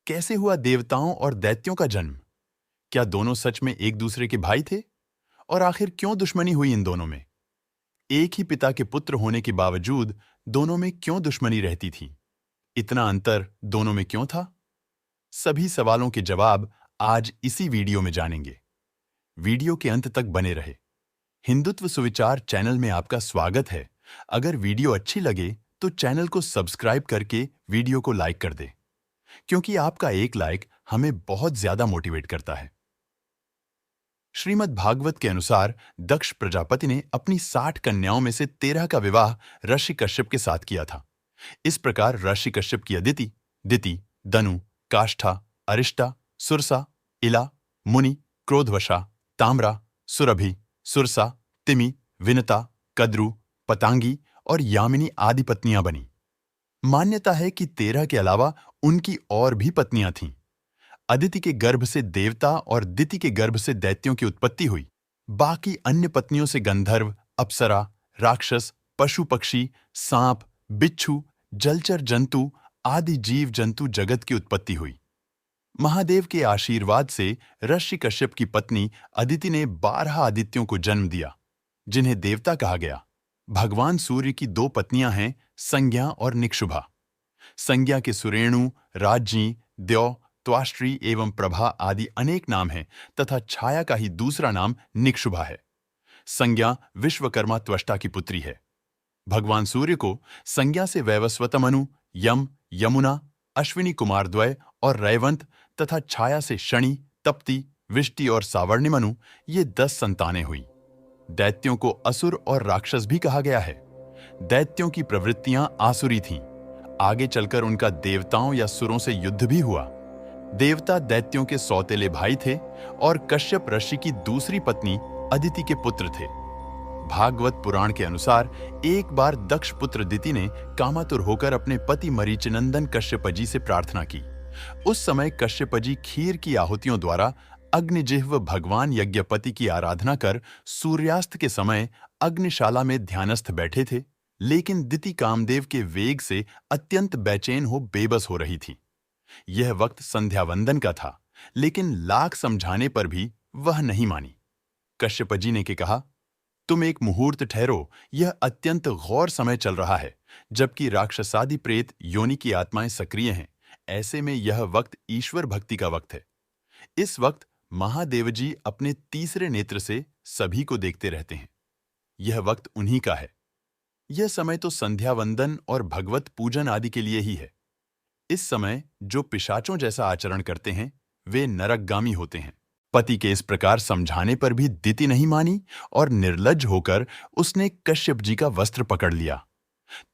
कैसे हुआ देवताओं और दैत्यों का जन्म? क्या दोनों सच में एक दूसरे के भाई थे? और आखिर क्यों दुश्मनी हुई इन दोनों में? एक ही पिता के पुत्र होने के बावजूद दोनों में क्यों दुश्मनी रहती थी? इतना अंतर दोनों में क्यों था? सभी सवालों के जवाब आज इसी वीडियो में जानेंगे। वीडियो के अंत तक बने रहे। हिंदुत्व सुविचार चैनल में आपका स्वागत है। अगर वीडियो अच्छी लगे तो चैनल को सब्सक्राइब करके वीडियो को लाइक कर दें, क्योंकि आपका एक लाइक हमें बहुत ज्यादा मोटिवेट करता है। श्रीमद् भागवत के अनुसार दक्ष प्रजापति ने अपनी 60 कन्याओं में से 13 का विवाह ऋषि कश्यप के साथ किया था। इस प्रकार ऋषि कश्यप की अदिति, दिति, दनु, काष्ठा, अरिष्टा, सुरसा, इला, मुनि, क्रोधवशा, ताम्रा, सुरभि, सुरसा, तिमि, विनता, कद्रु, पतांगी और यामिनी आदि पत्नियां बनी। मान्यता है कि 13 के अलावा उनकी और भी पत्नियां थीं। अदिति के गर्भ से देवता और दिति के गर्भ से दैत्यों की उत्पत्ति हुई। बाकी अन्य पत्नियों से गंधर्व, अप्सरा, राक्षस, पशु पक्षी, सांप, बिच्छू, जलचर जंतु आदि जीव जंतु जगत की उत्पत्ति हुई। महादेव के आशीर्वाद से ऋषि कश्यप की पत्नी अदिति ने 12 आदित्यों को जन्म दिया, जिन्हें देवता कहा गया। भगवान सूर्य की 2 पत्नियां हैं, संज्ञा और निक्षुभा। संज्ञा के सुरेणु, राज्ञी, द्यौ, त्वाष्ट्री एवं प्रभा आदि अनेक नाम हैं तथा छाया का ही दूसरा नाम निक्षुभा है। संज्ञा विश्वकर्मा त्वष्टा की पुत्री है। भगवान सूर्य को संज्ञा से वैवस्वत मनु, यम, यमुना, अश्विनी कुमारद्वय और रैवंत तथा छाया से शनि, तप्ती, विष्टि और सावर्णिमनु ये 10 संतानें हुई। दैत्यों को असुर और राक्षस भी कहा गया है। दैत्यों की प्रवृत्तियां आसुरी थीं। आगे चलकर उनका देवताओं या सुरों से युद्ध भी हुआ। देवता दैत्यों के सौतेले भाई थे और कश्यप ऋषि की दूसरी पत्नी अदिति के पुत्र थे। भागवत पुराण के अनुसार एक बार दक्ष पुत्र दिति ने कामातुर होकर अपने पति मरीचिनंदन कश्यपजी से प्रार्थना की। उस समय कश्यपजी खीर की आहुतियों द्वारा अग्निजिह्व भगवान यज्ञपति की आराधना कर सूर्यास्त के समय अग्निशाला में ध्यानस्थ बैठे थे, लेकिन दिति कामदेव के वेग से अत्यंत बेचैन हो बेबस हो रही थी। यह वक्त संध्या वंदन का था, लेकिन लाख समझाने पर भी वह नहीं मानी। कश्यपजी ने कहा, तुम एक मुहूर्त ठहरो, यह अत्यंत गौर समय चल रहा है, जबकि राक्षसादि प्रेत योनि की आत्माएं सक्रिय हैं। ऐसे में यह वक्त ईश्वर भक्ति का वक्त है। इस वक्त महादेव जी अपने तीसरे नेत्र से सभी को देखते रहते हैं। यह वक्त उन्हीं का है। यह समय तो संध्या वंदन और भगवत पूजन आदि के लिए ही है। इस समय जो पिशाचों जैसा आचरण करते हैं वे नरकगामी होते हैं। पति के इस प्रकार समझाने पर भी दिति नहीं मानी और निर्लज्ज होकर उसने कश्यप जी का वस्त्र पकड़ लिया।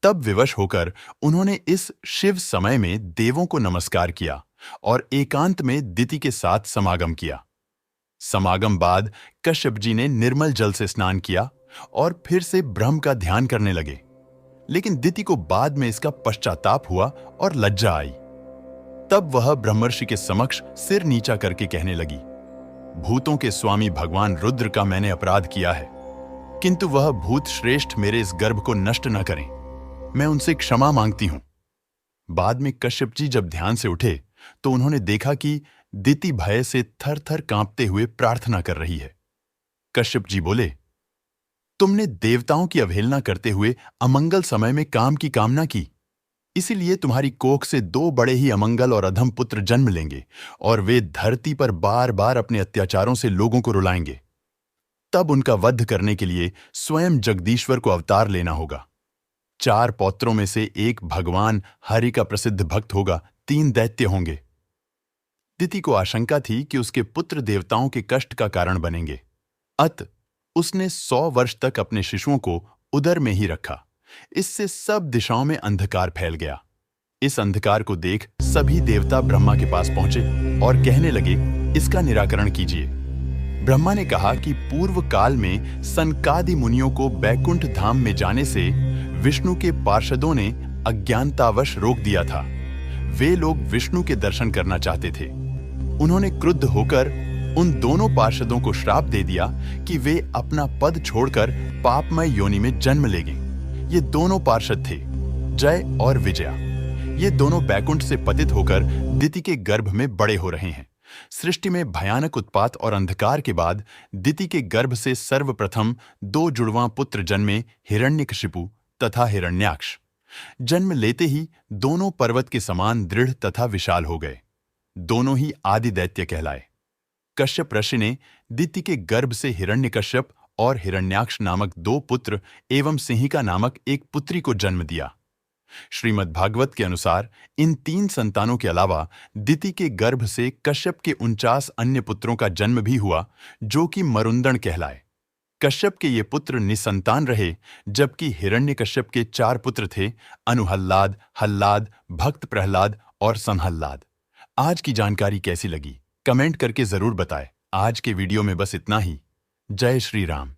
तब विवश होकर उन्होंने इस शिव समय में देवों को नमस्कार किया और एकांत में दिति के साथ समागम किया। समागम बाद कश्यप जी ने निर्मल जल से स्नान किया और फिर से ब्रह्म का ध्यान करने लगे। लेकिन दिति को बाद में इसका पश्चाताप हुआ और लज्जा आई। तब वह ब्रह्मर्षि के समक्ष सिर नीचा करके कहने लगी, भूतों के स्वामी भगवान रुद्र का मैंने अपराध किया है, किंतु वह भूत श्रेष्ठ मेरे इस गर्भ को नष्ट न करें। मैं उनसे क्षमा मांगती हूं। बाद में कश्यप जी जब ध्यान से उठे तो उन्होंने देखा कि दिति भय से थर-थर कांपते हुए प्रार्थना कर रही है। कश्यप जी बोले, तुमने देवताओं की अवहेलना करते हुए अमंगल समय में काम की कामना की, इसीलिए तुम्हारी कोख से 2 बड़े ही अमंगल और अधम पुत्र जन्म लेंगे और वे धरती पर बार बार अपने अत्याचारों से लोगों को रुलाएंगे। तब उनका वध करने के लिए स्वयं जगदीश्वर को अवतार लेना होगा। 4 पौत्रों में से एक भगवान हरि का प्रसिद्ध भक्त होगा, 3 दैत्य होंगे। दिति को आशंका थी कि उसके पुत्र देवताओं के कष्ट का कारण बनेंगे। अत उसने 100 वर्ष तक अपने शिशुओं को उदर में ही रखा। इससे सब दिशाओं में अंधकार फैल गया। इस अंधकार को देख सभी देवता ब्रह्मा के पास पहुंचे और कहने लगे, इसका निराकरण कीजिए। ब्रह्मा ने कहा कि पूर्व काल में सनकादि मुनियों को बैकुंठ धाम में जाने से विष्णु के पार्षदों ने अज्ञानतावश रोक दिया था। वे लोग विष्णु के दर्शन करना चाहते थे। उन्होंने क्रुद्ध होकर उन दोनों पार्षदों को श्राप दे दिया कि वे अपना पद छोड़कर पापमय योनि में जन्म लेंगे। ये दोनों पार्षद थे, जय और विजया। ये दोनों बैकुंठ से पतित होकर दिति के गर्भ में बड़े हो रहे हैं। सृष्टि में भयानक उत्पात और अंधकार के बाद दिति के गर्भ से सर्वप्रथम 2 जुड़वां पुत्र जन्मे, हिरण्यकशिपु तथा हिरण्याक्ष। जन्म लेते ही दोनों पर्वत के समान दृढ़ तथा विशाल हो गए। दोनों ही आदि दैत्य कहलाए। कश्यप ऋषि ने दिति के गर्भ से हिरण्यकश्यप और हिरण्याक्ष नामक 2 पुत्र एवं सिंहिका नामक एक पुत्री को जन्म दिया। श्रीमद् भागवत के अनुसार इन 3 संतानों के अलावा दिति के गर्भ से कश्यप के 49 अन्य पुत्रों का जन्म भी हुआ, जो कि मरुंदन कहलाए। कश्यप के ये पुत्र निसंतान रहे, जबकि हिरण्यकश्यप के 4 पुत्र थे, अनुहल्लाद, हल्लाद, भक्त प्रहलाद और संहल्लाद। आज की जानकारी कैसी लगी कमेंट करके जरूर बताएं। आज के वीडियो में बस इतना ही। जय श्री राम।